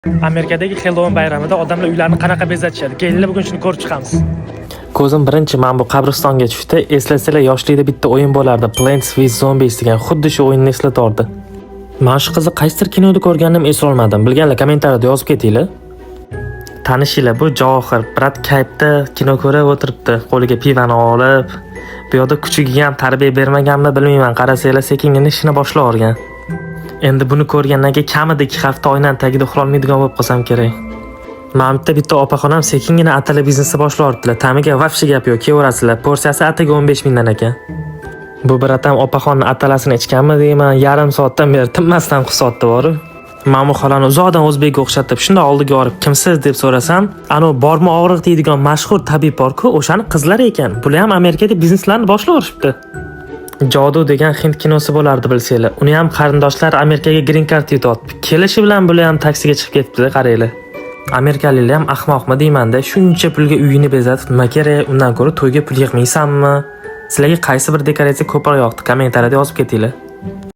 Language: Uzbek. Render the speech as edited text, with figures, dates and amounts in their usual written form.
Amerikadagi Halloween bayramida odamlar uylarini qanaqa bezatishadi? Kelinglar bugun shuni ko'rib chiqamiz. Ko'zim birinchi mana bu qabristonga tushdi. Eslasanglar yoshlikda bitta o'yin bo'lardi, Plants vs Zombies degan. Xuddi shu o'yinni eslatordi. Mana shu qizni qaysidir kinoda ko'rganim eslolmadim. Bilganlar kommentariyada yozib ketinglar. Tanishinglar, bu Javohir Brat Kaypda kino ko'rib o'tiribdi, qo'liga pivani olib. Bu yoqda kuchugiga ham tarbiya bermaganmi bilmayman, qarasanglar sekingina ishini boshlavorgan. Endi buni ko'rgandan keyin kamida 2 hafta oynan tagida uxlolmaydigan bo'lib qolsam kerak. Mamda bitta opaxonam sekingina atala biznesi boshlordilar. Tamiga vafshi gap yo'q, keverasizlar. Porsiyasi ataga 15 mingdan ekan. Bu biratam opaxonni atalasini ichganmi deyman, yarim soatdan beri tinmasdan qusotdi boru. Mamu xolani uzoqdan o'zbekga o'xshatib, shunda oldiga olib, "Kimsiz?" deb so'rasam, "Ano borma og'riq deydigan mashhur tabib bor-ku, o'shani qizlari ekan. Bular ham Amerikada bizneslarni boshlashibdi." Jodu degan hind kinosi bo'lardi bilsanglar. Uni ham qarindoshlar Amerikaga green card yutibdi. Kelishi bilan bular ham taksiga chiqib ketibdi, qaranglar. Amerikaliklar ham ahmoqmi deyman-da, shuncha pulga uyini bezatib nima kerak? Undan ko'ra to'yga pul yig'maysanmi? Sizlarga qaysi bir dekoratsiya ko'proq yoqdi? Kommentariyada yozib ketinglar.